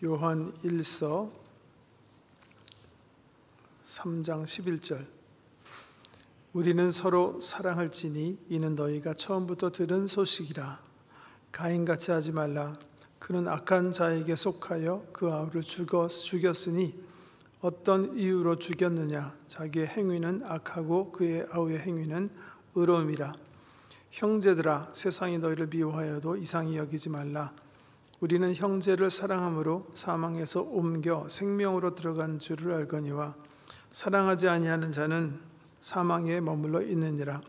요한 1서 3장 11절 우리는 서로 사랑할지니 이는 너희가 처음부터 들은 소식이라. 가인같이 하지 말라. 그는 악한 자에게 속하여 그 아우를 죽였으니 어떤 이유로 죽였느냐? 자기의 행위는 악하고 그의 아우의 행위는 의로움이라. 형제들아, 세상이 너희를 미워하여도 이상히 여기지 말라. 우리는 형제를 사랑함으로 사망에서 옮겨 생명으로 들어간 줄을 알거니와 사랑하지 아니하는 자는 사망에 머물러 있느니라.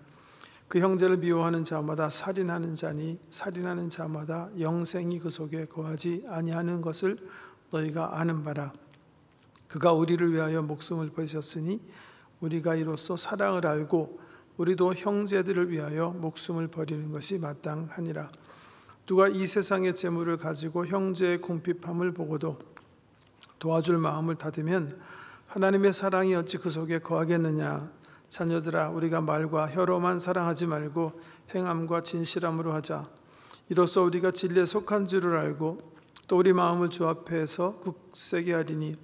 그 형제를 미워하는 자마다 살인하는 자니 살인하는 자마다 영생이 그 속에 거하지 아니하는 것을 너희가 아는 바라. 그가 우리를 위하여 목숨을 버리셨으니 우리가 이로써 사랑을 알고 우리도 형제들을 위하여 목숨을 버리는 것이 마땅하니라. 누가 이 세상의 재물을 가지고 형제의 궁핍함을 보고도 도와줄 마음을 닫으면 하나님의 사랑이 어찌 그 속에 거하겠느냐. 자녀들아, 우리가 말과 혀로만 사랑하지 말고 행함과 진실함으로 하자. 이로써 우리가 진리에 속한 줄을 알고 또 우리 마음을 주 앞에서 굳세게 하리니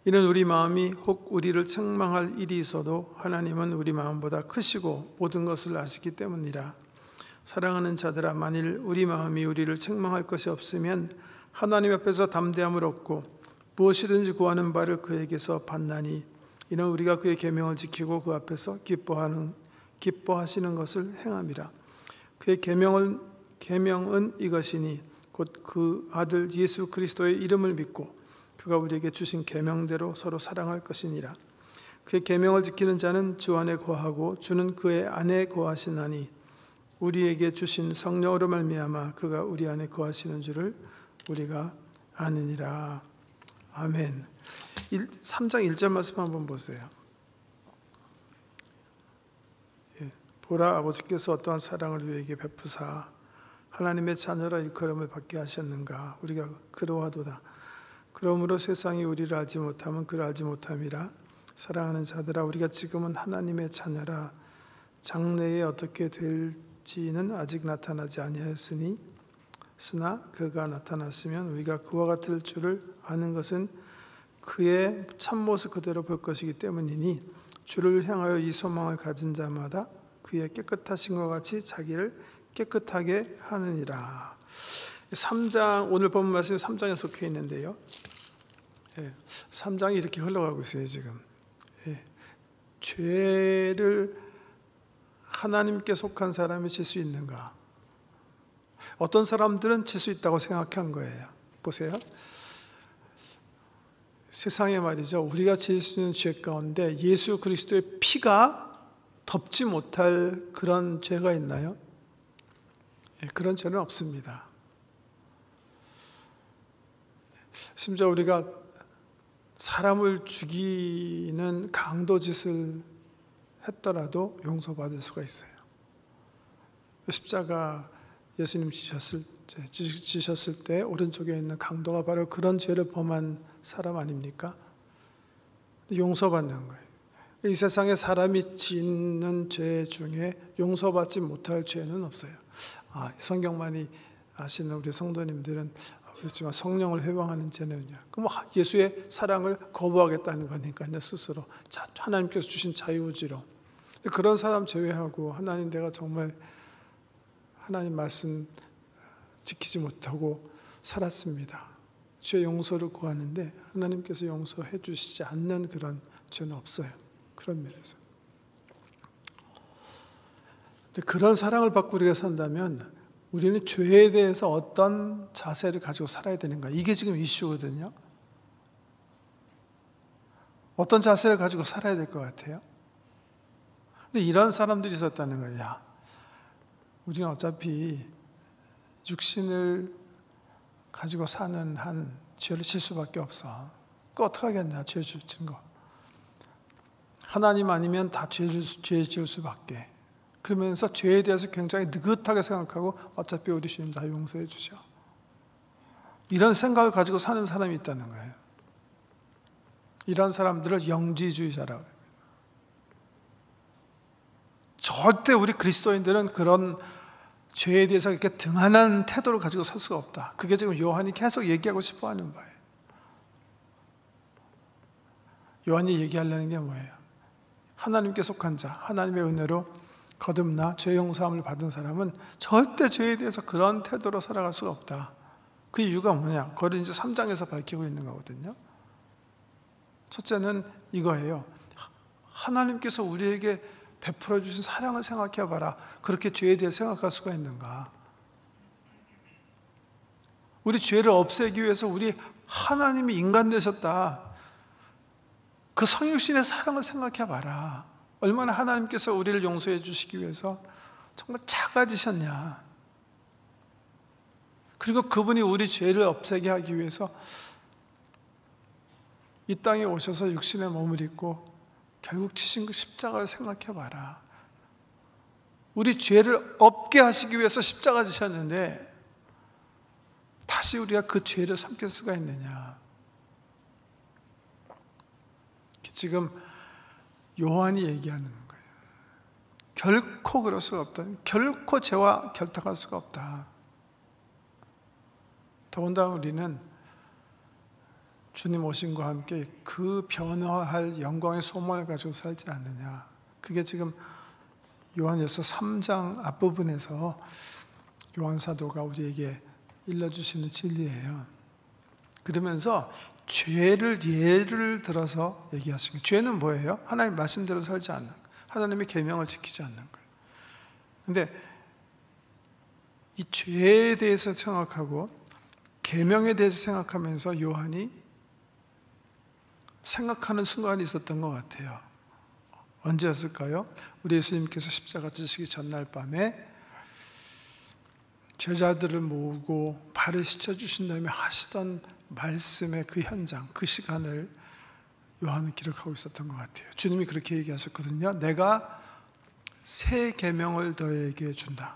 이는 우리 마음이 혹 우리를 책망할 일이 있어도 하나님은 우리 마음보다 크시고 모든 것을 아시기 때문이라. 사랑하는 자들아, 만일 우리 마음이 우리를 책망할 것이 없으면 하나님 앞에서 담대함을 얻고 무엇이든지 구하는 바를 그에게서 받나니 이는 우리가 그의 계명을 지키고 그 앞에서 기뻐하시는 것을 행함이라. 그의 계명은 이것이니 곧 그 아들 예수 그리스도의 이름을 믿고 그가 우리에게 주신 계명대로 서로 사랑할 것이니라. 그의 계명을 지키는 자는 주 안에 거하고 주는 그의 안에 거하시나니 우리에게 주신 성령으로 말미암아 그가 우리 안에 거하시는 줄을 우리가 아느니라. 아멘. 3장 1절 말씀 한번 보세요. 보라, 아버지께서 어떠한 사랑을 우리에게 베푸사 하나님의 자녀라 일컬음을 받게 하셨는가. 우리가 그러하도다. 그러므로 세상이 우리를 알지 못하면 그를 알지 못함이라. 사랑하는 자들아, 우리가 지금은 하나님의 자녀라. 장래에 어떻게 될지는 아직 나타나지 아니하였으니 쓰나 그가 나타났으면 우리가 그와 같을 줄을 아는 것은 그의 참모습 그대로 볼 것이기 때문이니 주를 향하여 이 소망을 가진 자마다 그의 깨끗하신 것 같이 자기를 깨끗하게 하느니라. 3장, 오늘 본 말씀이 3장에 속해 있는데요. 3장이 이렇게 흘러가고 있어요 지금. 죄를 하나님께 속한 사람이 질 수 있는가? 어떤 사람들은 질 수 있다고 생각한 거예요. 보세요. 세상에 말이죠, 우리가 질 수 있는 죄 가운데 예수 그리스도의 피가 덮지 못할 그런 죄가 있나요? 그런 죄는 없습니다. 심지어 우리가 사람을 죽이는 강도짓을 했더라도 용서받을 수가 있어요. 십자가 예수님 지셨을 때 오른쪽에 있는 강도가 바로 그런 죄를 범한 사람 아닙니까? 용서받는 거예요. 이 세상에 사람이 짓는 죄 중에 용서받지 못할 죄는 없어요. 성경 많이 아시는 우리 성도님들은 그렇지만 성령을 회방하는 죄는요. 그럼 예수의 사랑을 거부하겠다는 거니까요. 스스로 하나님께서 주신 자유의지로. 그런 사람 제외하고 하나님, 내가 정말 하나님 말씀 지키지 못하고 살았습니다. 죄 용서를 구하는데 하나님께서 용서해 주시지 않는 그런 죄는 없어요. 그런 면에서. 그런 사랑을 받고 우리가 산다면 우리는 죄에 대해서 어떤 자세를 가지고 살아야 되는가? 이게 지금 이슈거든요. 어떤 자세를 가지고 살아야 될 것 같아요? 근데 이런 사람들이 있었다는 거야. 우리는 어차피 육신을 가지고 사는 한 죄를 질 수밖에 없어. 그 어떻게 하겠냐, 죄 진 거. 하나님 아니면 다 죄 지을 수밖에. 그러면서 죄에 대해서 굉장히 느긋하게 생각하고 어차피 우리 주님 다 용서해 주셔. 이런 생각을 가지고 사는 사람이 있다는 거예요. 이런 사람들을 영지주의자라고 합니다. 절대 우리 그리스도인들은 그런 죄에 대해서 이렇게 등한한 태도를 가지고 살 수가 없다. 그게 지금 요한이 계속 얘기하고 싶어 하는 바예요. 요한이 얘기하려는 게 뭐예요? 하나님께 속한 자, 하나님의 은혜로 거듭나 죄 용서함을 받은 사람은 절대 죄에 대해서 그런 태도로 살아갈 수가 없다. 그 이유가 뭐냐? 그걸 이제 3장에서 밝히고 있는 거거든요. 첫째는 이거예요. 하나님께서 우리에게 베풀어 주신 사랑을 생각해 봐라. 그렇게 죄에 대해 생각할 수가 있는가? 우리 죄를 없애기 위해서 우리 하나님이 인간 되셨다. 그 성육신의 사랑을 생각해 봐라. 얼마나 하나님께서 우리를 용서해 주시기 위해서 정말 작아지셨냐. 그리고 그분이 우리 죄를 없애게 하기 위해서 이 땅에 오셔서 육신의 몸을 입고 결국 치신 그 십자가를 생각해 봐라. 우리 죄를 없게 하시기 위해서 십자가 지셨는데 다시 우리가 그 죄를 삼킬 수가 있느냐. 지금 요한이 얘기하는 거예요. 결코 그럴 수가 없다. 결코 죄와 결탁할 수가 없다. 더군다나 우리는 주님 오심과 함께 그 변화할 영광의 소망을 가지고 살지 않느냐. 그게 지금 요한일서 3장 앞부분에서 요한 사도가 우리에게 일러주시는 진리예요. 그러면서 죄를 예를 들어서 얘기하신 거예요. 죄는 뭐예요? 하나님 말씀대로 살지 않는 거예요. 하나님의 계명을 지키지 않는 거예요. 그런데 이 죄에 대해서 생각하고 계명에 대해서 생각하면서 요한이 생각하는 순간이 있었던 것 같아요. 언제였을까요? 우리 예수님께서 십자가 지시기 전날 밤에 제자들을 모으고 발을 씻어주신 다음에 하시던 말씀의 그 현장, 그 시간을 요한은 기록하고 있었던 것 같아요. 주님이 그렇게 얘기하셨거든요. 내가 새 계명을 너희에게 준다.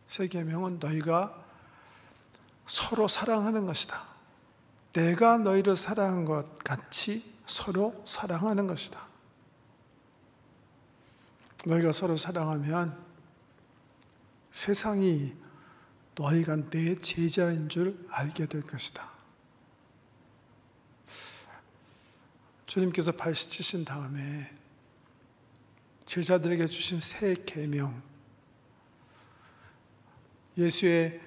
새 계명은 너희가 서로 사랑하는 것이다. 내가 너희를 사랑한 것 같이 서로 사랑하는 것이다. 너희가 서로 사랑하면 세상이 너희가 내 제자인 줄 알게 될 것이다. 주님께서 발 씻으신 다음에 제자들에게 주신 새 계명, 예수의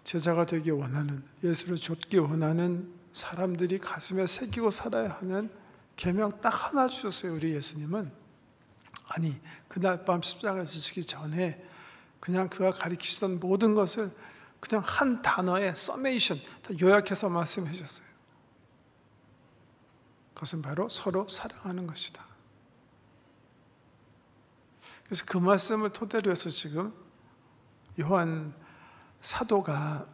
제자가 되기 원하는, 예수를 좇기 원하는 사람들이 가슴에 새기고 살아야 하는 계명 딱 하나 주셨어요. 우리 예수님은. 아니, 그날 밤 십자가 지시기 전에 그냥 그가 가르치시던 모든 것을 그냥 한 단어의 서메이션, 요약해서 말씀해 주셨어요. 그것은 바로 서로 사랑하는 것이다. 그래서 그 말씀을 토대로 해서 지금 요한 사도가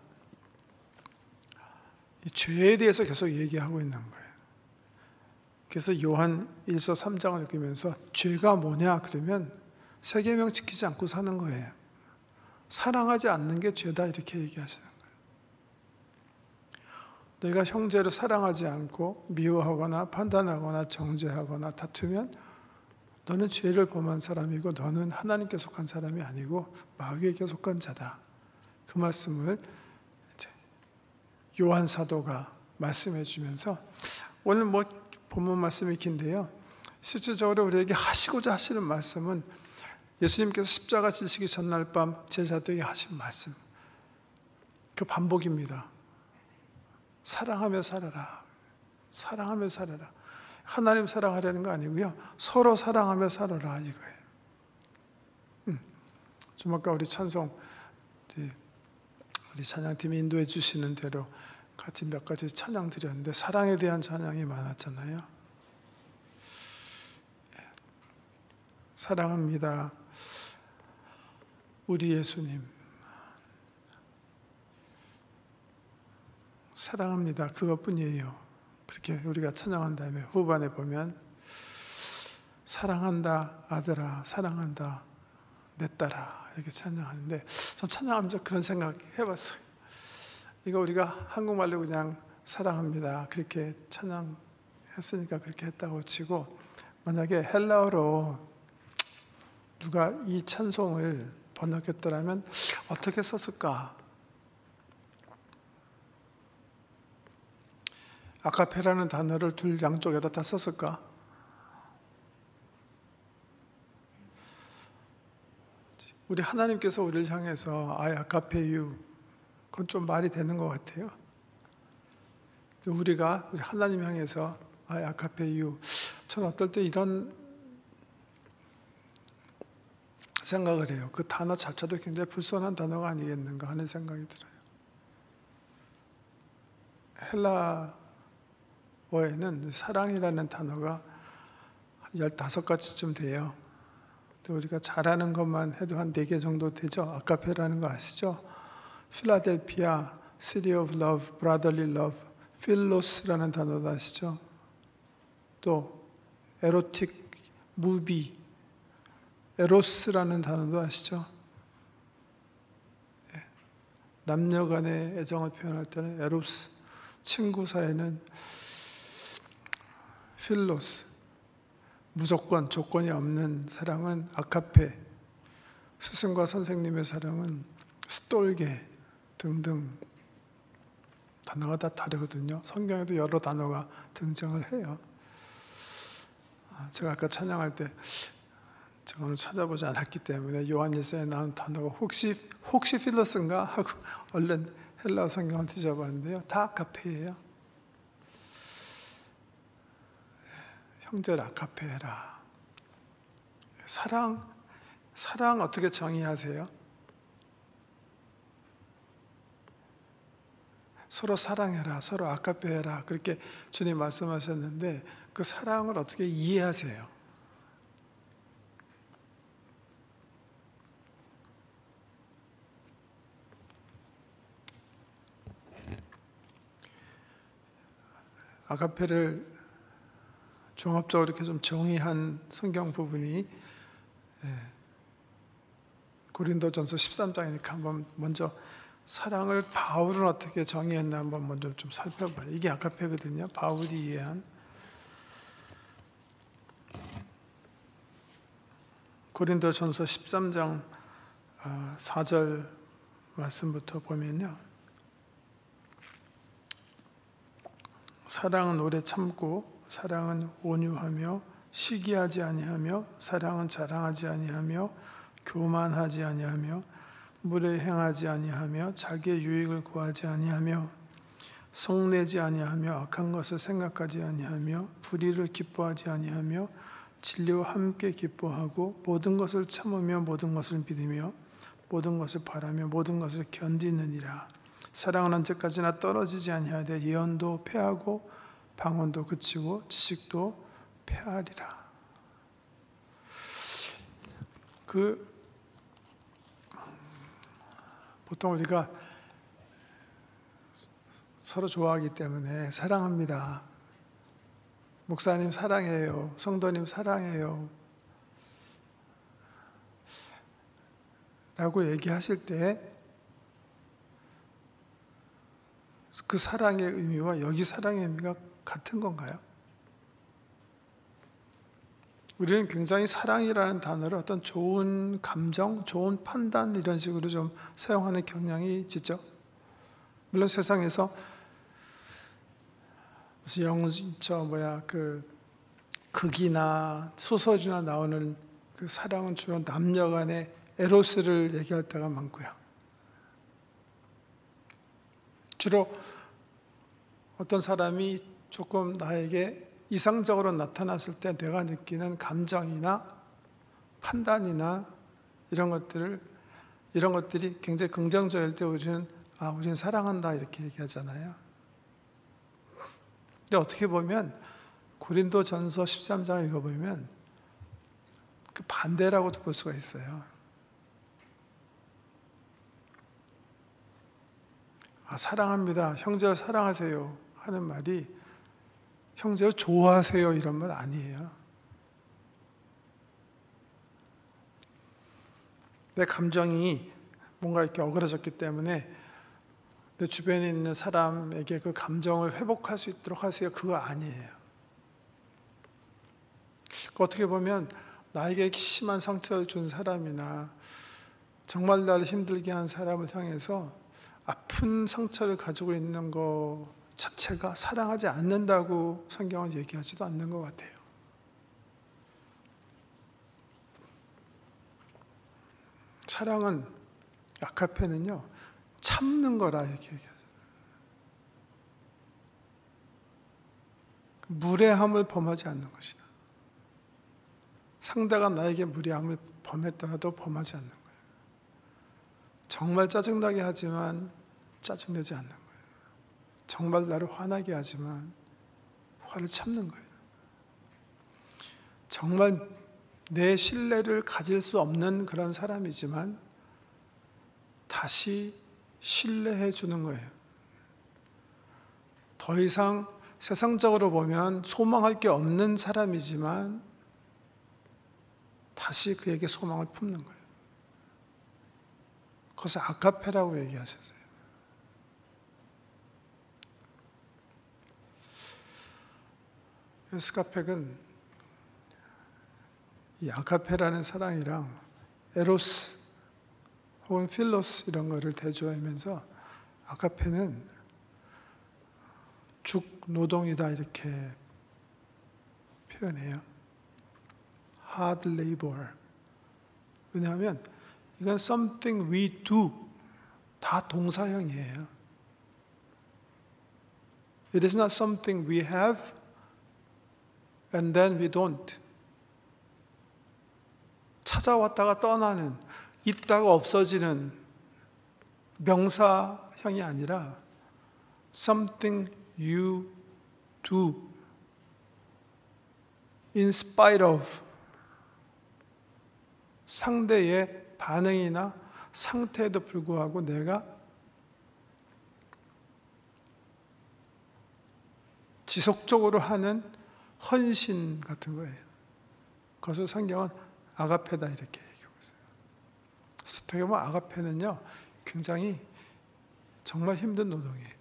이 죄에 대해서 계속 얘기하고 있는 거예요. 그래서 요한 1서 3장을 읽으면서 죄가 뭐냐 그러면 새 계명 지키지 않고 사는 거예요. 사랑하지 않는 게 죄다 이렇게 얘기하시는 거예요. 너희가 형제를 사랑하지 않고 미워하거나 판단하거나 정죄하거나 다투면 너는 죄를 범한 사람이고 너는 하나님께 속한 사람이 아니고 마귀에게 속한 자다. 그 말씀을 이제 요한 사도가 말씀해 주면서 오늘 본문 말씀이 긴데요. 실질적으로 우리에게 하시고자 하시는 말씀은 예수님께서 십자가 지시기 전날 밤 제자들에게 하신 말씀, 그 반복입니다. 사랑하며 살아라. 사랑하며 살아라. 하나님 사랑하려는 거 아니고요. 서로 사랑하며 살아라 이거예요. 좀 아까 우리 찬송 우리 찬양팀이 인도해 주시는 대로 같이 몇 가지 찬양 드렸는데 사랑에 대한 찬양이 많았잖아요. 사랑합니다. 우리 예수님. 사랑합니다. 그것뿐이에요. 그렇게 우리가 찬양한 다음에 후반에 보면 사랑한다 아들아, 사랑한다 내 딸아 이렇게 찬양하는데 전 찬양하면서 그런 생각 해봤어요. 이거 우리가 한국말로 그냥 사랑합니다 그렇게 찬양했으니까 그렇게 했다고 치고 만약에 헬라어로 누가 이 찬송을 번역했더라면 어떻게 썼을까? 아카페라는 단어를 둘 양쪽에다 다 썼을까? 우리 하나님께서 우리를 향해서 I agape you, 그건 좀 말이 되는 것 같아요. 우리가 우리 하나님 향해서 I agape you, 저는 어떨 때 이런 생각을 해요. 그 단어 자체도 굉장히 불손한 단어가 아니겠는가 하는 생각이 들어요. 헬라어에는 사랑이라는 단어가 한 15가지쯤 돼요. 우리가 잘하는 것만 해도 한 4개 정도 되죠. 아카페라는 거 아시죠? 필라델피아, City of Love, Brotherly Love, 필로스라는 단어도 아시죠? 또 에로틱, 무비, 에로스라는 단어도 아시죠? 남녀 간의 애정을 표현할 때는 에로스, 친구 사이는 필로스, 무조건, 조건이 없는 사랑은 아카페, 스승과 선생님의 사랑은 스톨게 등등 단어가 다 다르거든요. 성경에도 여러 단어가 등장을 해요. 제가 아까 찬양할 때 제가 오늘 찾아보지 않았기 때문에 요한일서에 나온 단어가 혹시 필로스인가 하고 얼른 헬라어 성경을 뒤져봤는데요. 다 아카페예요. 형제를 아카페라. 사랑 어떻게 정의하세요? 서로 사랑해라, 서로 아카페라, 그렇게 주님 말씀하셨는데 그 사랑을 어떻게 이해하세요? 아카페를 종합적으로 이렇게 좀 정의한 성경 부분이 고린도전서 13장이니까 한번 먼저 사랑을 바울은 어떻게 정의했나 한번 먼저 좀 살펴봐요. 이게 아카페거든요. 바울이 이해한. 고린도전서 13장 4절 말씀부터 보면요. 사랑은 오래 참고 사랑은 온유하며 시기하지 아니하며 사랑은 자랑하지 아니하며 교만하지 아니하며 물에 행하지 아니하며 자기의 유익을 구하지 아니하며 성내지 아니하며 악한 것을 생각하지 아니하며 불의를 기뻐하지 아니하며 진리와 함께 기뻐하고 모든 것을 참으며 모든 것을 믿으며 모든 것을 바라며 모든 것을 견디느니라. 사랑은 언제까지나 떨어지지 아니하되 예언도 패하고 방언도 그치고 지식도 패하리라. 보통 우리가 서로 좋아하기 때문에 사랑합니다. 목사님 사랑해요. 성도님 사랑해요. 라고 얘기하실 때 그 사랑의 의미와 여기 사랑의 의미가 같은 건가요? 우리는 굉장히 사랑이라는 단어를 어떤 좋은 감정, 좋은 판단 이런 식으로 좀 사용하는 경향이 있죠. 물론 세상에서 무슨 극이나 소설이나 나오는 그 사랑은 주로 남녀 간의 에로스를 얘기할 때가 많고요. 주로 어떤 사람이 조금 나에게 이상적으로 나타났을 때 내가 느끼는 감정이나 판단이나 이런 것들이 굉장히 긍정적일 때 우리는 사랑한다 이렇게 얘기하잖아요. 근데 어떻게 보면 고린도전서 13장 읽어보면 그 반대라고도 볼 수가 있어요. 사랑합니다. 형제를 사랑하세요 하는 말이 형제를 좋아하세요 이런 말 아니에요. 내 감정이 뭔가 이렇게 어그러졌기 때문에 내 주변에 있는 사람에게 그 감정을 회복할 수 있도록 하세요. 그거 아니에요. 어떻게 보면 나에게 심한 상처를 준 사람이나 정말 나를 힘들게 한 사람을 향해서 아픈 상처를 가지고 있는 것 자체가 사랑하지 않는다고 성경은 얘기하지도 않는 것 같아요. 사랑은, 아가페는요, 참는 거라 이렇게 얘기하죠. 무례함을 범하지 않는 것이다. 상대가 나에게 무례함을 범했더라도 범하지 않는 거예요. 정말 짜증나게 하지만 짜증내지 않는 거예요. 정말 나를 화나게 하지만 화를 참는 거예요. 정말 내 신뢰를 가질 수 없는 그런 사람이지만 다시 신뢰해 주는 거예요. 더 이상 세상적으로 보면 소망할 게 없는 사람이지만 다시 그에게 소망을 품는 거예요. 그것을 아가페라고 얘기하셨어요. 스카펙은 이 아가페라는 사랑이랑 에로스 혹은 필로스 이런 거를 대조하면서 아가페는 죽노동이다 이렇게 표현해요. hard labor. 왜냐하면 이건 something we do, 다 동사형이에요. It is not something we have and then we don't. 찾아왔다가 떠나는, 있다가 없어지는 명사형이 아니라 something you do in spite of 상대의 반응이나 상태에도 불구하고 내가 지속적으로 하는 헌신 같은 거예요. 그것을 성경은 아가페다 이렇게 얘기하고 있어요. 어떻게 보면 아가페는요, 굉장히 정말 힘든 노동이에요.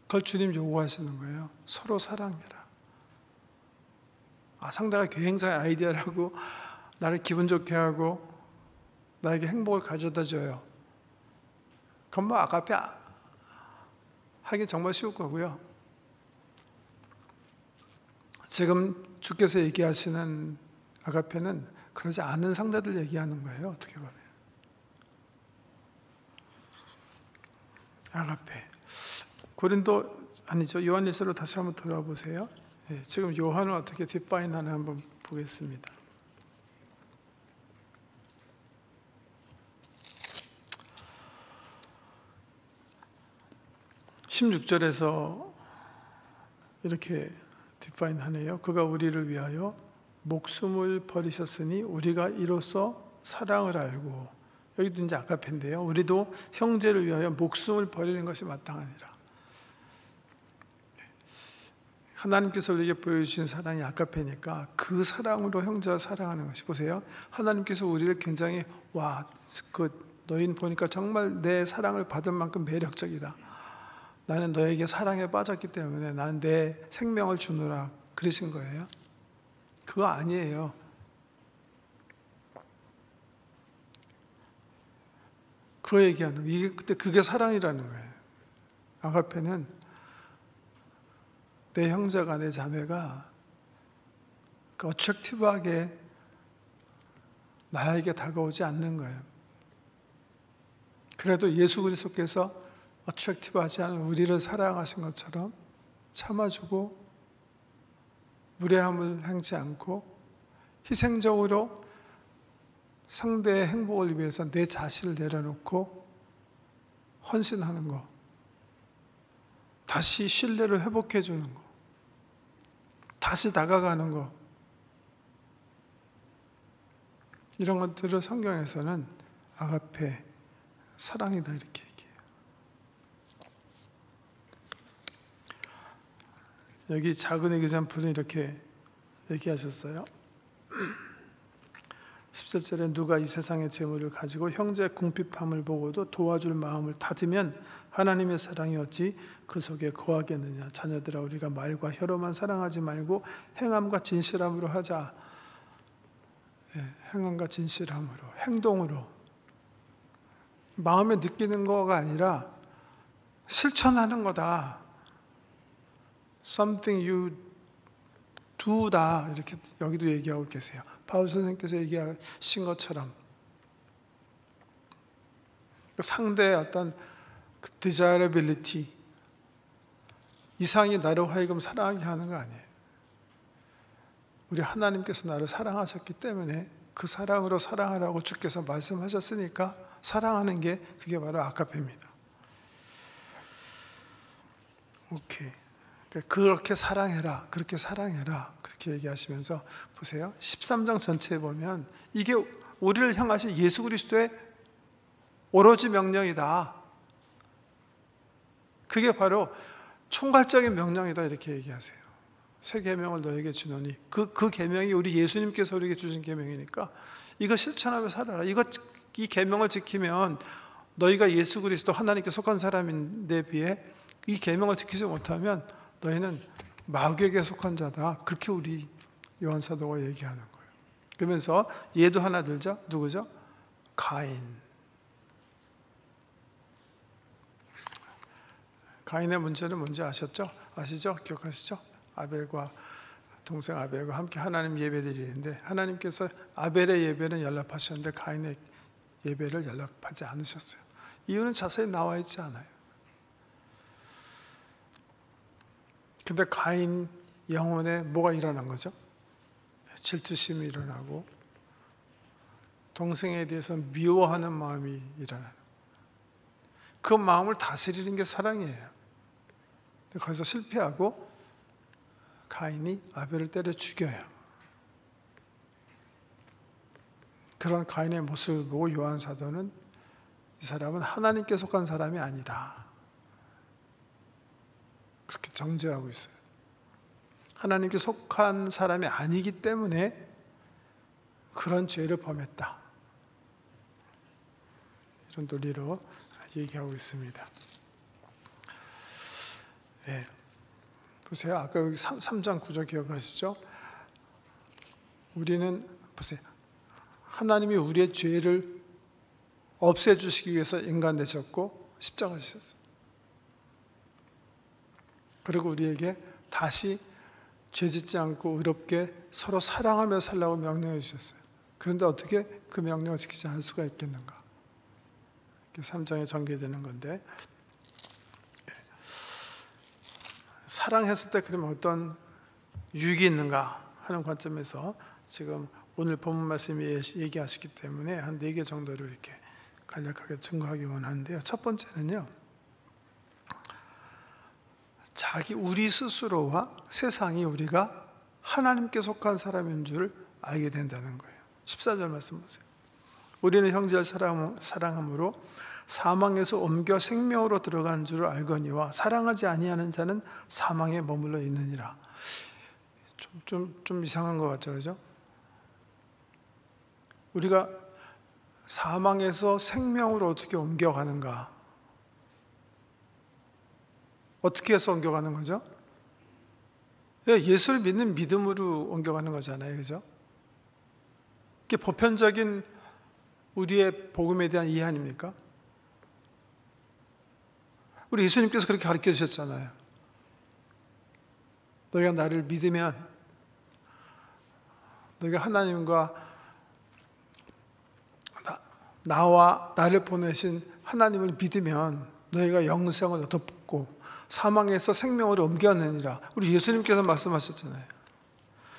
그걸 주님 요구하시는 거예요. 서로 사랑해라. 상대가 굉장히 아이디어라고 나를 기분 좋게 하고 나에게 행복을 가져다 줘요. 그건 뭐 아가페 하기 정말 쉬울 거고요. 지금 주께서 얘기하시는 아가페는 그러지 않은 상대들 얘기하는 거예요. 어떻게 보면. 아가페. 요한일서로 다시 한번 돌아보세요. 지금 요한은 어떻게 디파인하나 한번 보겠습니다. 16절에서 이렇게 디파인 하네요. 그가 우리를 위하여 목숨을 버리셨으니 우리가 이로써 사랑을 알고, 여기도 이제 아가페인데요. 우리도 형제를 위하여 목숨을 버리는 것이 마땅하니라. 하나님께서 우리에게 보여주신 사랑이 아가페니까 그 사랑으로 형제를 사랑하는 것이, 보세요. 하나님께서 우리를 굉장히 너희는 보니까 정말 내 사랑을 받은 만큼 매력적이다. 나는 너에게 사랑에 빠졌기 때문에 나는 내 생명을 주노라 그러신 거예요. 그거 아니에요. 그거 얘기하는 거예요. 근데 그게 사랑이라는 거예요. 아가페는 내 형제가, 내 자매가 어트랙티브하게 나에게 다가오지 않는 거예요. 그래도 예수 그리스도께서 어트랙티브하지 않은 우리를 사랑하신 것처럼 참아주고 무례함을 행치 않고 희생적으로 상대의 행복을 위해서 내 자신을 내려놓고 헌신하는 거, 다시 신뢰를 회복해 주는 거, 다시 다가가는 거, 이런 것들을 성경에서는 아가페, 사랑이다 이렇게 얘기해요. 여기 작은 example은 이렇게 얘기하셨어요. 17절에 누가 이 세상의 재물을 가지고 형제의 궁핍함을 보고도 도와줄 마음을 다지면 하나님의 사랑이 어찌 그 속에 거하겠느냐. 자녀들아, 우리가 말과 혀로만 사랑하지 말고 행함과 진실함으로 하자. 행함과 진실함으로, 행동으로, 마음에 느끼는 거가 아니라 실천하는 거다. Something you do다. 이렇게 여기도 얘기하고 계세요. 바울 선생님께서 얘기하신 것처럼 상대의 어떤 desirability, 이상이 나를 하여금 사랑하게 하는 거 아니에요. 우리 하나님께서 나를 사랑하셨기 때문에 그 사랑으로 사랑하라고 주께서 말씀하셨으니까 사랑하는 게 그게 바로 아가페입니다. 오케이. 그렇게 사랑해라, 그렇게 사랑해라, 그렇게 얘기하시면서 보세요. 13장 전체에 보면 이게 우리를 향하신 예수 그리스도의 오로지 명령이다. 그게 바로 총괄적인 명령이다 이렇게 얘기하세요. 새 계명을 너에게 주노니 그 계명이 우리 예수님께서 우리에게 주신 계명이니까 이거 실천하며 살아라. 이 계명을 지키면 너희가 예수 그리스도 하나님께 속한 사람인데 비해 이 계명을 지키지 못하면 너희는 마귀에게 속한 자다. 그렇게 우리 요한 사도가 얘기하는 거예요. 그러면서 얘도 하나 들죠. 누구죠? 가인. 가인의 문제는 뭔지 아셨죠? 아시죠? 기억하시죠? 아벨과 동생 아벨과 함께 하나님 예배드리는데 하나님께서 아벨의 예배는 연락하셨는데 가인의 예배를 연락하지 않으셨어요. 이유는 자세히 나와 있지 않아요. 근데 가인 영혼에 뭐가 일어난 거죠? 질투심이 일어나고 동생에 대해서 미워하는 마음이 일어나는 거예요. 그 마음을 다스리는 게 사랑이에요. 거기서 실패하고 가인이 아벨을 때려 죽여요. 그런 가인의 모습을 보고 요한 사도는 이 사람은 하나님께 속한 사람이 아니다. 그렇게 정죄하고 있어요. 하나님께 속한 사람이 아니기 때문에 그런 죄를 범했다. 이런 논리로 얘기하고 있습니다. 네. 보세요. 아까 여기 3장 9절 기억하시죠? 우리는 보세요. 하나님이 우리의 죄를 없애주시기 위해서 인간 되셨고 십자가 지셨어요. 그리고 우리에게 다시 죄짓지 않고 의롭게 서로 사랑하며 살라고 명령해 주셨어요. 그런데 어떻게 그 명령을 지키지 않을 수가 있겠는가? 3장에 전개되는 건데 사랑했을 때 그러면 어떤 유익이 있는가 하는 관점에서 지금 오늘 본문 말씀이 얘기하시기 때문에 한 4개 정도를 이렇게 간략하게 증거하기 원하는데요. 첫 번째는요. 우리 스스로와 세상이 우리가 하나님께 속한 사람인 줄 알게 된다는 거예요. 14절 말씀 보세요. 우리는 형제를 사랑함으로 사망에서 옮겨 생명으로 들어간 줄을 알거니와 사랑하지 아니하는 자는 사망에 머물러 있느니라. 좀 이상한 것 같죠, 그죠? 우리가 사망에서 생명으로 어떻게 옮겨가는가? 어떻게 해서 옮겨가는 거죠? 예수를 믿는 믿음으로 옮겨가는 거잖아요, 그죠? 이게 보편적인 우리의 복음에 대한 이해 아닙니까? 우리 예수님께서 그렇게 가르쳐 주셨잖아요. 너희가 나를 믿으면, 너희가 하나님과 나와 나를 보내신 하나님을 믿으면 너희가 영생을 얻고 사망에서 생명으로 옮겨내니라. 우리 예수님께서 말씀하셨잖아요.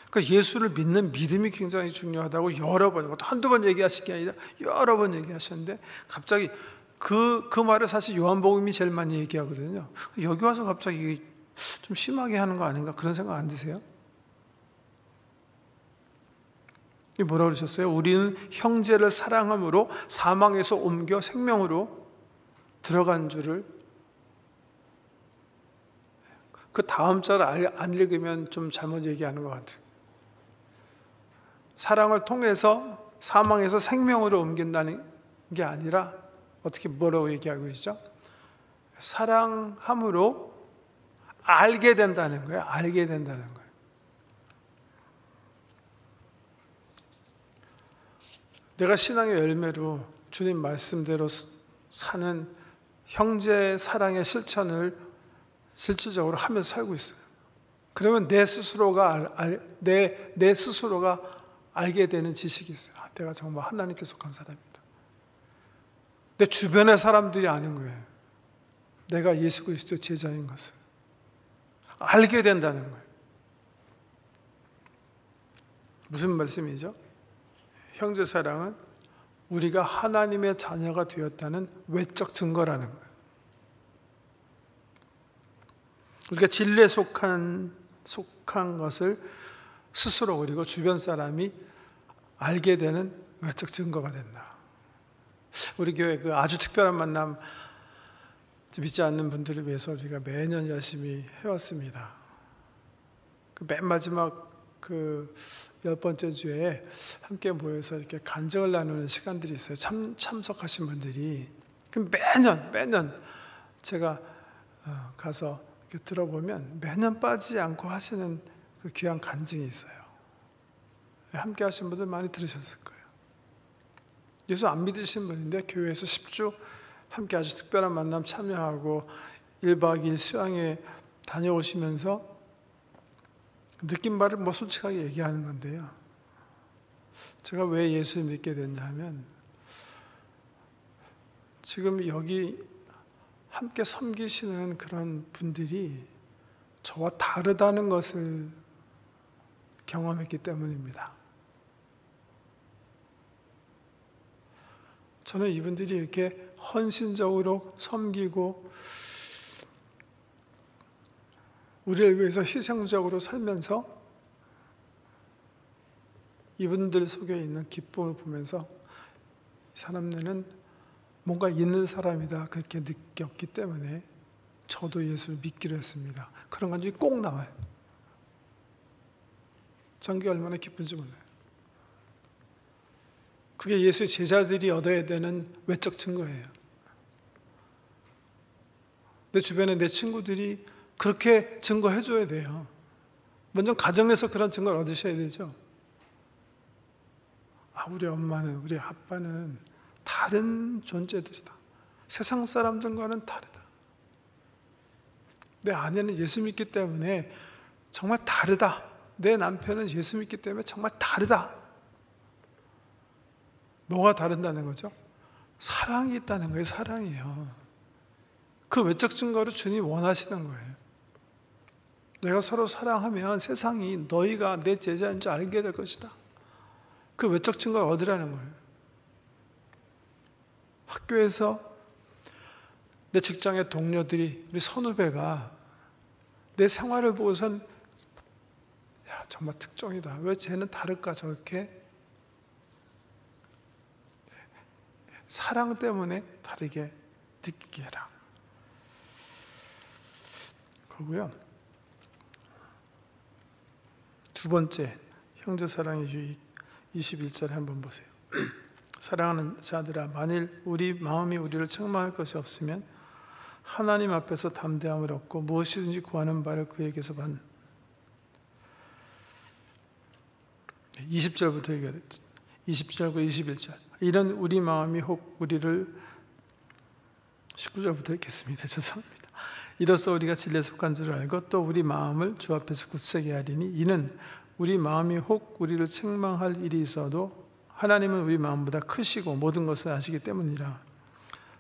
그러니까 예수를 믿는 믿음이 굉장히 중요하다고 여러 번, 한두 번 얘기하신 게 아니라 여러 번 얘기하셨는데 갑자기 그 말을 사실 요한복음이 제일 많이 얘기하거든요. 여기 와서 갑자기 좀 심하게 하는 거 아닌가 그런 생각 안 드세요? 이게 뭐라고 그러셨어요? 우리는 형제를 사랑함으로 사망에서 옮겨 생명으로 들어간 줄을, 그 다음 절을 안 읽으면 좀 잘못 얘기하는 것 같아요. 사랑을 통해서 사망에서 생명으로 옮긴다는 게 아니라 어떻게 뭐라고 얘기하고 있죠? 사랑함으로 알게 된다는 거예요. 알게 된다는 거예요. 내가 신앙의 열매로 주님 말씀대로 사는 형제 사랑의 실천을 실질적으로 하면서 살고 있어요. 그러면 내 스스로가 알게 되는 지식이 있어요. 내가 정말 하나님께 속한 사람이다. 내 주변의 사람들이 아는 거예요. 내가 예수 그리스도의 제자인 것을 알게 된다는 거예요. 무슨 말씀이죠? 형제 사랑은 우리가 하나님의 자녀가 되었다는 외적 증거라는 거예요. 우리가 진리에 속한 것을 스스로 그리고 주변 사람이 알게 되는 외적 증거가 된다. 우리 교회 그 아주 특별한 만남 믿지 않는 분들을 위해서 우리가 매년 열심히 해왔습니다. 그 맨 마지막 그 10번째 주에 함께 모여서 이렇게 간증을 나누는 시간들이 있어요. 참석하신 분들이. 그럼 매년 제가 가서 이렇게 들어보면 매년 빠지지 않고 하시는 그 귀한 간증이 있어요. 함께 하신 분들 많이 들으셨을 거예요. 예수 안 믿으신 분인데 교회에서 10주 함께 아주 특별한 만남 참여하고 1박 2일 수양에 다녀오시면서 느낀 바를 솔직하게 얘기하는 건데요. 제가 왜 예수를 믿게 됐냐 하면 지금 여기 함께 섬기시는 그런 분들이 저와 다르다는 것을 경험했기 때문입니다. 저는 이분들이 이렇게 헌신적으로 섬기고 우리를 위해서 희생적으로 살면서 이분들 속에 있는 기쁨을 보면서 이 사람들은 뭔가 있는 사람이다 그렇게 느꼈기 때문에 저도 예수를 믿기로 했습니다. 그런 간증이 꼭 나와요. 전게 얼마나 기쁜지 몰라요. 그게 예수의 제자들이 얻어야 되는 외적 증거예요. 내 주변에 내 친구들이 그렇게 증거해 줘야 돼요. 먼저 가정에서 그런 증거를 얻으셔야 되죠. 우리 엄마는, 우리 아빠는 다른 존재들이다. 세상 사람들과는 다르다. 내 아내는 예수 믿기 때문에 정말 다르다. 내 남편은 예수 믿기 때문에 정말 다르다. 뭐가 다른다는 거죠? 사랑이 있다는 거예요. 사랑이요. 그 외적 증거로 주님이 원하시는 거예요. 내가 서로 사랑하면 세상이 너희가 내 제자인 줄 알게 될 것이다. 그 외적 증거를 얻으라는 거예요. 학교에서 내 직장의 동료들이, 우리 선후배가 내 생활을 보고선 야, 정말 특종이다. 왜 쟤는 다를까 저렇게? 사랑 때문에 다르게 느끼게 해라. 그리고요. 두 번째, 형제사랑의 유익 21절에 한번 보세요. 사랑하는 자들아, 만일 우리 마음이 우리를 책망할 것이 없으면 하나님 앞에서 담대함을 얻고 무엇이든지 구하는 바를 그에게서 받는 20절부터 읽어야 됐죠. 20절과 21절. 이런 우리 마음이 혹 우리를 19절부터 읽겠습니다. 죄송합니다. 이로써 우리가 진리에 속한 줄 알고 또 우리 마음을 주 앞에서 굳세게 하리니 이는 우리 마음이 혹 우리를 책망할 일이 있어도 하나님은 우리 마음보다 크시고 모든 것을 아시기 때문이라.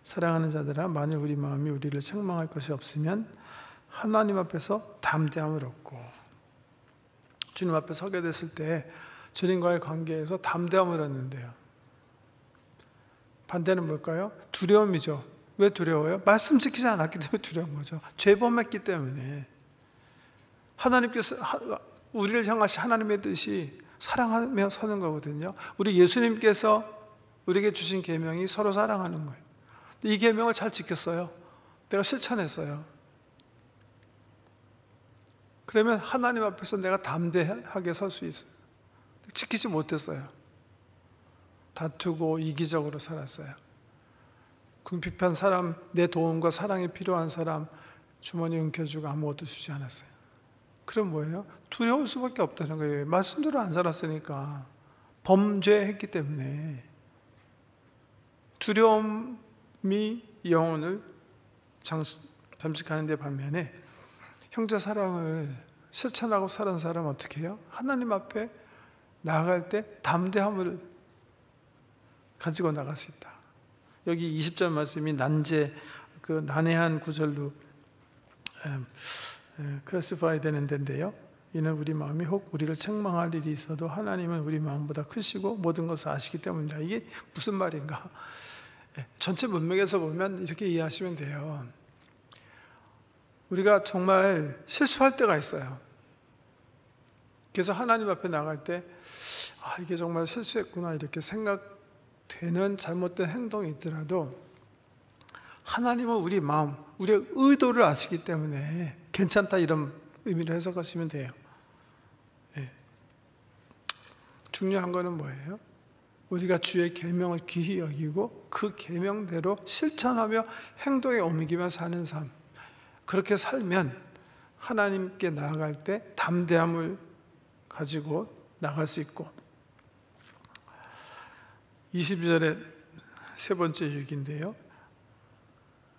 사랑하는 자들아, 만일 우리 마음이 우리를 책망할 것이 없으면 하나님 앞에서 담대함을 얻고, 주님 앞에 서게 됐을 때 주님과의 관계에서 담대함을 얻는데요. 반대는 뭘까요? 두려움이죠. 왜 두려워요? 말씀 지키지 않았기 때문에 두려운 거죠. 죄범했기 때문에. 하나님께서 우리를 향하신 하나님의 뜻이 사랑하며 사는 거거든요. 우리 예수님께서 우리에게 주신 계명이 서로 사랑하는 거예요. 이 계명을 잘 지켰어요. 내가 실천했어요. 그러면 하나님 앞에서 내가 담대하게 설 수 있어요. 지키지 못했어요. 다투고 이기적으로 살았어요. 궁핍한 사람, 내 도움과 사랑이 필요한 사람 주머니 움켜쥐고 아무것도 주지 않았어요. 그럼 뭐예요? 두려울 수밖에 없다는 거예요. 말씀대로 안 살았으니까. 범죄했기 때문에. 두려움이 영혼을 잠식하는 데 반면에 형제 사랑을 실천하고 사는 사람은 어떻게 해요? 하나님 앞에 나아갈 때 담대함을 가지고 나갈 수 있다. 여기 20절 말씀이 난해한 구절로 클래시파이 되는 데인데요. 이는 우리 마음이 혹 우리를 책망할 일이 있어도 하나님은 우리 마음보다 크시고 모든 것을 아시기 때문이다. 이게 무슨 말인가? 전체 문맥에서 보면 이렇게 이해하시면 돼요. 우리가 정말 실수할 때가 있어요. 그래서 하나님 앞에 나갈 때 이게 정말 실수했구나 이렇게 생각되는 잘못된 행동이 있더라도 하나님은 우리 마음, 우리의 의도를 아시기 때문에 괜찮다 이런 의미로 해석하시면 돼요. 중요한 거는 뭐예요? 우리가 주의 계명을 귀히 여기고 그 계명대로 실천하며 행동에 옮기며 사는 삶. 그렇게 살면 하나님께 나아갈 때 담대함을 가지고 나갈 수 있고 22절의 세 번째 유익인데요.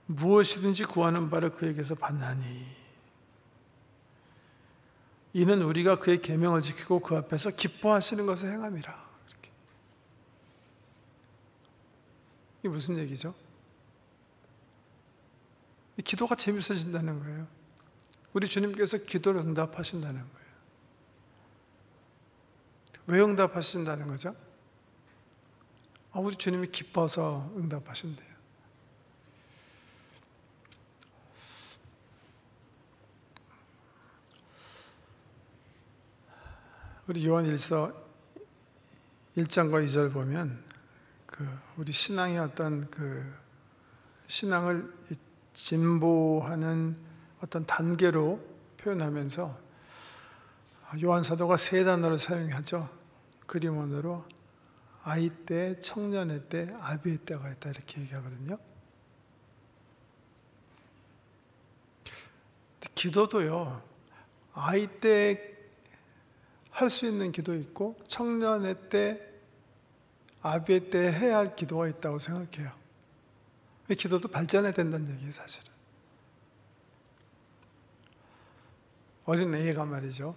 무엇이든지 구하는 바를 그에게서 받나니 이는 우리가 그의 계명을 지키고 그 앞에서 기뻐하시는 것을 행함이라. 이렇게. 이게 무슨 얘기죠? 기도가 재밌어진다는 거예요. 우리 주님께서 기도를 응답하신다는 거예요. 왜 응답하신다는 거죠? 우리 주님이 기뻐서 응답하신대요. 우리 요한일서 1장과 2절 보면 우리 신앙의 어떤 신앙을 진보하는 어떤 단계로 표현하면서 요한 사도가 세 단어를 사용하죠. 그림 언어로 아이 때, 청년의 때, 아비의 때가 있다 이렇게 얘기하거든요. 기도도요. 아이 때 할 수 있는 기도 있고 청년의 때, 아비의 때 해야 할 기도가 있다고 생각해요. 기도도 발전해야 된다는 얘기예요, 사실은. 어린 애가 말이죠.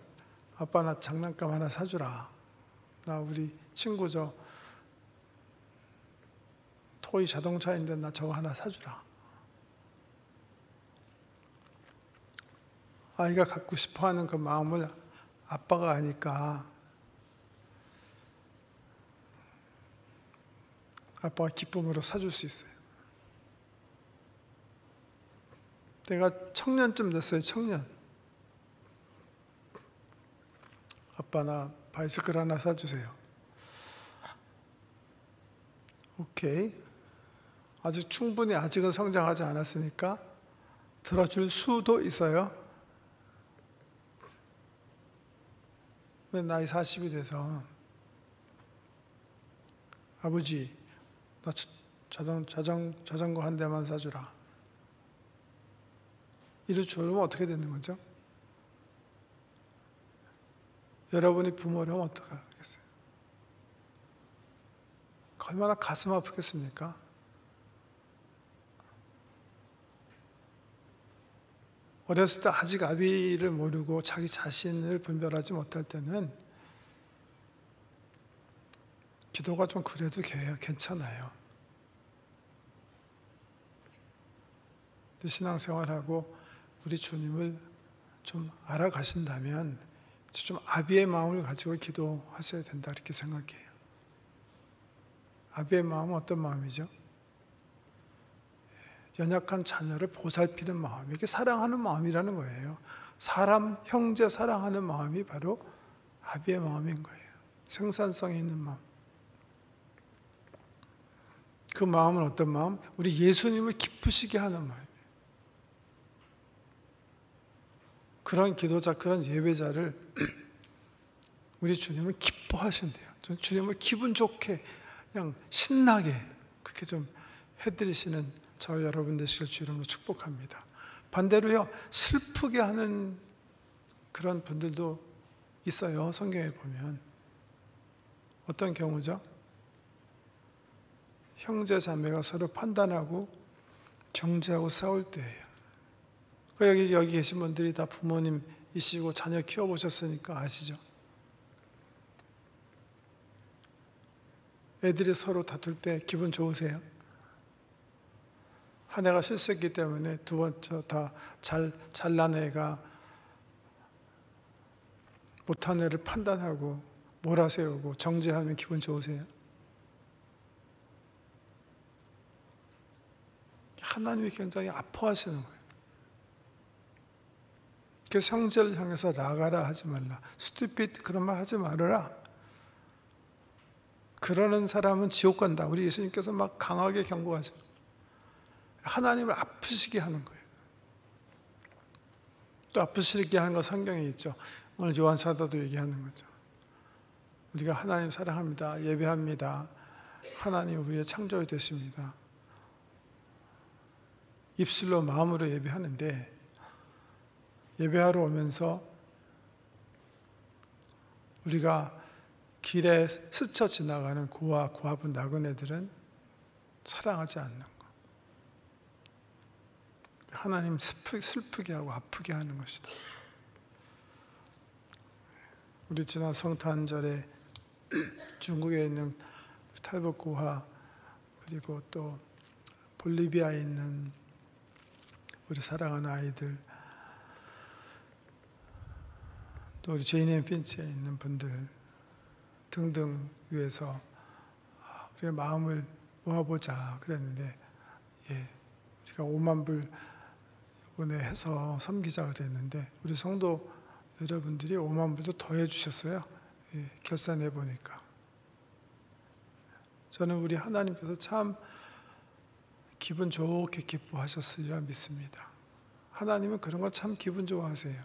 아빠 나 장난감 하나 사주라. 나 우리 친구 토이 자동차인데 나 저거 하나 사주라. 아이가 갖고 싶어하는 그 마음을 아빠가 아니까 아빠가 기쁨으로 사줄 수 있어요. 내가 청년쯤 됐어요. 청년. 아빠 나 바이스클 하나 사주세요. 오케이. 아직은 성장하지 않았으니까 들어줄 수도 있어요. 나이 40이 돼서 아버지 나 자전거 한 대만 사주라. 이를 주면 어떻게 되는 거죠? 여러분이 부모라면 어떻게 하겠어요? 얼마나 가슴 아프겠습니까? 어렸을 때 아직 아비를 모르고 자기 자신을 분별하지 못할 때는 기도가 좀 그래도 괜찮아요. 신앙생활하고 우리 주님을 좀 알아가신다면 좀 아비의 마음을 가지고 기도하셔야 된다 이렇게 생각해요. 아비의 마음은 어떤 마음이죠? 연약한 자녀를 보살피는 마음, 이게 사랑하는 마음이라는 거예요. 사람, 형제 사랑하는 마음이 바로 아비의 마음인 거예요. 생산성이 있는 마음. 그 마음은 어떤 마음? 우리 예수님을 기쁘시게 하는 마음이에요. 그런 기도자, 그런 예배자를 우리 주님은 기뻐하신대요. 주님을 기분 좋게, 그냥 신나게 그렇게 좀 해드리시는 저 여러분 되시길 주 이름으로 축복합니다. 반대로요, 슬프게 하는 그런 분들도 있어요. 성경에 보면. 어떤 경우죠? 형제 자매가 서로 판단하고 정죄하고 싸울 때예요. 여기 계신 분들이 다 부모님이시고 자녀 키워보셨으니까 아시죠? 애들이 서로 다툴 때 기분 좋으세요? 한 애가 실수했기 때문에 두 번째 다 잘난 애가 못한 애를 판단하고 몰아세우고 정죄하면 기분 좋으세요? 하나님이 굉장히 아파하시는 거예요. 그래서 형제를 향해서 나가라 하지 말라. 스튜핏 그런 말 하지 말아라. 그러는 사람은 지옥 간다. 우리 예수님께서 막 강하게 경고하세요. 하나님을 아프시게 하는 거예요. 또 아프시게 하는 거 성경에 있죠. 오늘 요한 사도도 얘기하는 거죠. 우리가 하나님 사랑합니다. 예배합니다. 하나님 우리의 창조주 되십니다. 입술로 마음으로 예배하는데 예배하러 오면서 우리가 길에 스쳐 지나가는 고아, 고아분, 나그네들은 사랑하지 않는 것. 하나님 슬프게 하고 아프게 하는 것이다. 우리 지난 성탄절에 중국에 있는 탈북 고아, 그리고 또 볼리비아에 있는 우리 사랑하는 아이들, 또 우리 제인 앤 핀치에 있는 분들 등등 위해서 우리가 마음을 모아보자 그랬는데, 우리가 5만 불 이번에 해서 섬기자 그랬는데 우리 성도 여러분들이 5만 불도 더 해주셨어요. 결산해 보니까 저는 우리 하나님께서 참 기분 좋게 기뻐하셨으리라 믿습니다. 하나님은 그런 거 참 기분 좋아하세요.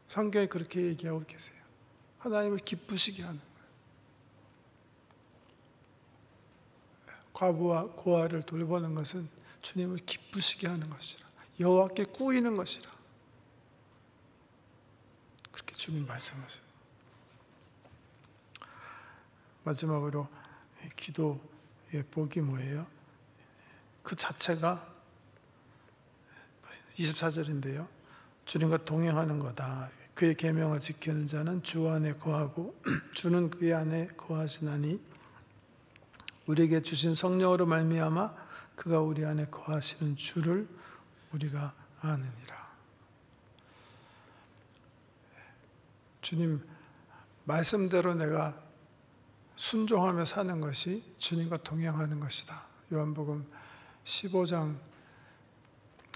성경에 그렇게 얘기하고 계세요. 하나님을 기쁘시게 하는 거예요. 과부와 고아를 돌보는 것은 주님을 기쁘시게 하는 것이라, 여호와께 꾸이는 것이라, 그렇게 주님 말씀하세요. 마지막으로 기도의 복이 뭐예요? 그 자체가 24절인데요. 주님과 동행하는 거다. 그의 계명을 지키는 자는 주 안에 거하고 주는 그의 안에 거하시나니 우리에게 주신 성령으로 말미암아 그가 우리 안에 거하시는 주를 우리가 아느니라. 주님 말씀대로 내가 순종하며 사는 것이 주님과 동행하는 것이다. 요한복음 15장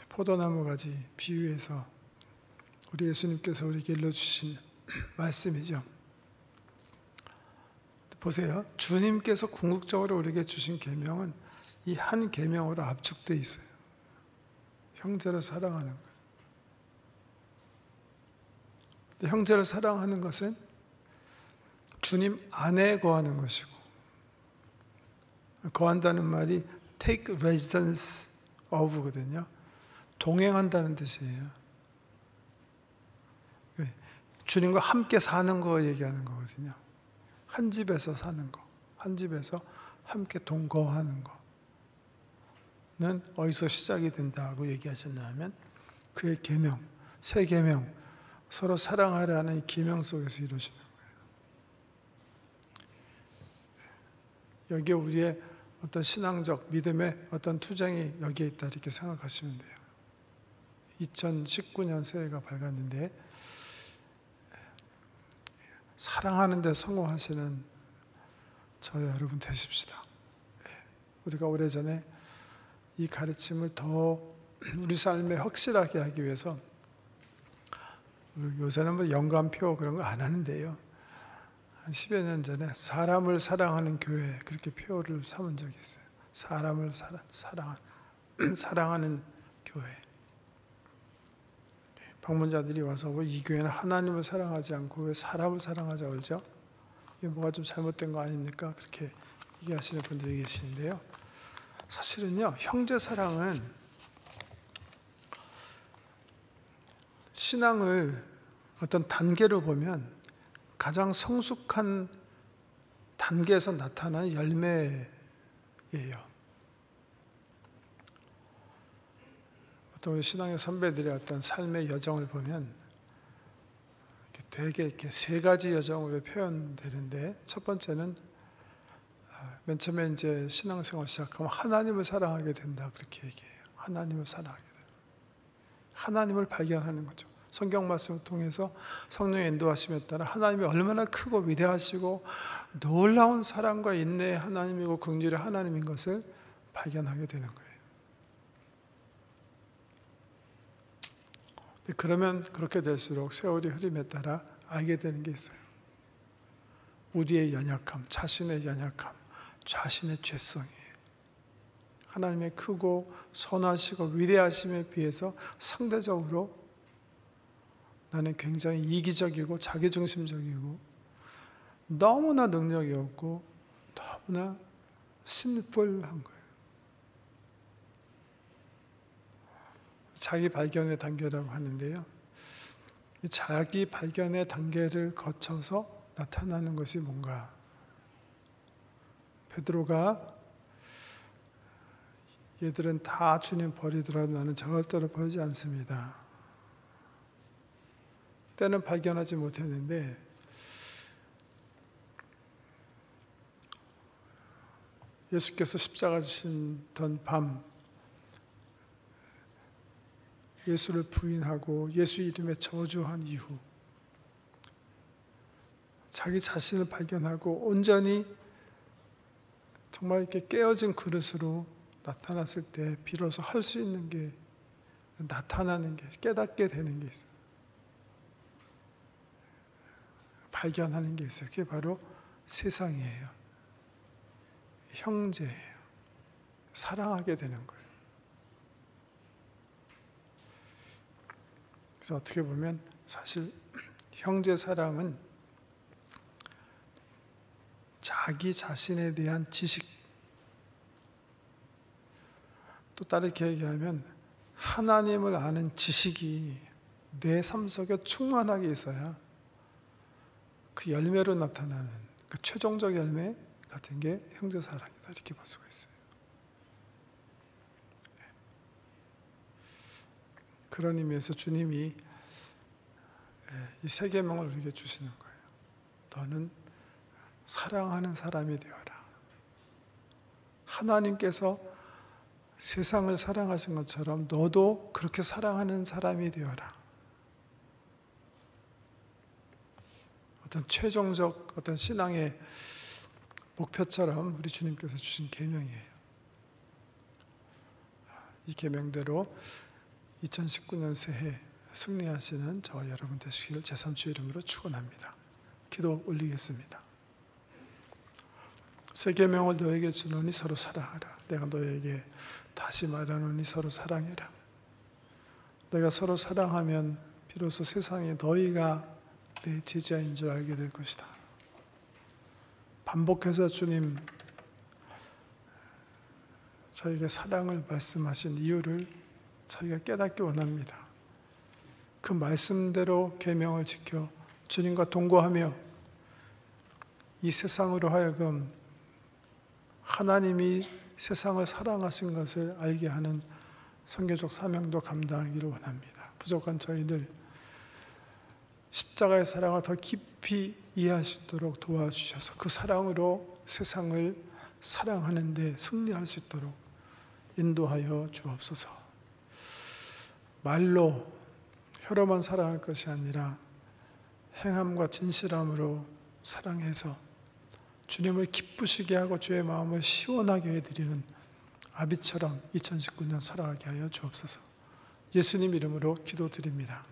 포도나무 가지 비유에서 우리 예수님께서 우리에게 일러주신 말씀이죠. 보세요. 주님께서 궁극적으로 우리에게 주신 계명은 이 한 계명으로 압축되어 있어요. 형제를 사랑하는 거예요. 형제를 사랑하는 것은 주님 안에 거하는 것이고, 거한다는 말이 take residence of거든요. 동행한다는 뜻이에요. 주님과 함께 사는 거 얘기하는 거거든요. 한 집에서 사는 거, 한 집에서 함께 동거하는 거는 어디서 시작이 된다고 얘기하셨냐면 그의 계명, 새 계명, 서로 사랑하라는 이 계명 속에서 이루어지는 거예요. 여기에 우리의 어떤 신앙적 믿음의 어떤 투쟁이 여기에 있다 이렇게 생각하시면 돼요. 2019년 새해가 밝았는데 사랑하는 데 성공하시는 저 여러분 되십시다. 우리가 오래전에 이 가르침을 더 우리 삶에 확실하게 하기 위해서 요새는 뭐 연관표 그런 거 안 하는데요. 한 10여 년 전에 사람을 사랑하는 교회 그렇게 표를 삼은 적이 있어요. 사람을 사랑하는 교회. 방문자들이 와서 이 교회는 하나님을 사랑하지 않고 왜 사람을 사랑하자 그러죠? 이게 뭐가 좀 잘못된 거 아닙니까? 그렇게 얘기하시는 분들이 계시는데요. 사실은요, 형제 사랑은 신앙을 어떤 단계로 보면 가장 성숙한 단계에서 나타나는 열매예요. 보통 신앙의 선배들의 어떤 삶의 여정을 보면 되게 이렇게 세 가지 여정으로 표현되는데, 첫 번째는 맨 처음에 이제 신앙생활 시작하면 하나님을 사랑하게 된다, 그렇게 얘기해요. 하나님을 사랑하게 돼요. 하나님을 발견하는 거죠. 성경 말씀을 통해서 성령의 인도하심에 따라 하나님이 얼마나 크고 위대하시고 놀라운 사랑과 인내의 하나님이고 긍휼의 하나님인 것을 발견하게 되는 거예요. 그러면 그렇게 될수록 세월이 흐름에 따라 알게 되는 게 있어요. 우리의 연약함, 자신의 연약함, 자신의 죄성이에요. 하나님의 크고 선하시고 위대하심에 비해서 상대적으로 나는 굉장히 이기적이고 자기중심적이고 너무나 능력이 없고 너무나 sinful한 거예요. 자기 발견의 단계라고 하는데요. 이 자기 발견의 단계를 거쳐서 나타나는 것이 뭔가? 베드로가 얘들은 다 주님 버리더라도 나는 절대로 버리지 않습니다. 때는 발견하지 못했는데 예수께서 십자가 지시던 밤 예수를 부인하고 예수 이름에 저주한 이후 자기 자신을 발견하고 온전히 정말 이렇게 깨어진 그릇으로 나타났을 때 비로소 할 수 있는 게, 나타나는 게, 깨닫게 되는 게 있어요. 발견하는 게 있어요. 그게 바로 세상이에요. 형제예요. 사랑하게 되는 거예요. 그래서 어떻게 보면 사실 형제 사랑은 자기 자신에 대한 지식, 또 다르게 얘기하면 하나님을 아는 지식이 내 삶 속에 충만하게 있어야 그 열매로 나타나는 그 최종적 열매 같은 게 형제 사랑이다, 이렇게 볼 수가 있어요. 그런 의미에서 주님이 이 세 계명을 우리에게 주시는 거예요. 너는 사랑하는 사람이 되어라. 하나님께서 세상을 사랑하신 것처럼 너도 그렇게 사랑하는 사람이 되어라. 어떤 최종적 어떤 신앙의 목표처럼 우리 주님께서 주신 계명이에요. 이 계명대로 2019년 새해 승리하시는 저와 여러분 되시기를 제3주 이름으로 축원합니다. 기도 올리겠습니다. 새 계명을 너에게 주노니 서로 사랑하라. 내가 너에게 다시 말하노니 서로 사랑해라. 너희가 서로 사랑하면 비로소 세상에 너희가 내 제자인 줄 알게 될 것이다. 반복해서 주님 저에게 사랑을 말씀하신 이유를 저희가 깨닫기 원합니다. 그 말씀대로 계명을 지켜 주님과 동거하며 이 세상으로 하여금 하나님이 세상을 사랑하신 것을 알게 하는 선교적 사명도 감당하기를 원합니다. 부족한 저희들 십자가의 사랑을 더 깊이 이해할 수 있도록 도와주셔서 그 사랑으로 세상을 사랑하는 데 승리할 수 있도록 인도하여 주옵소서. 말로 혀로만 사랑할 것이 아니라 행함과 진실함으로 사랑해서 주님을 기쁘시게 하고 주의 마음을 시원하게 해드리는 아비처럼 2019년 살아가게 하여 주옵소서. 예수님 이름으로 기도드립니다.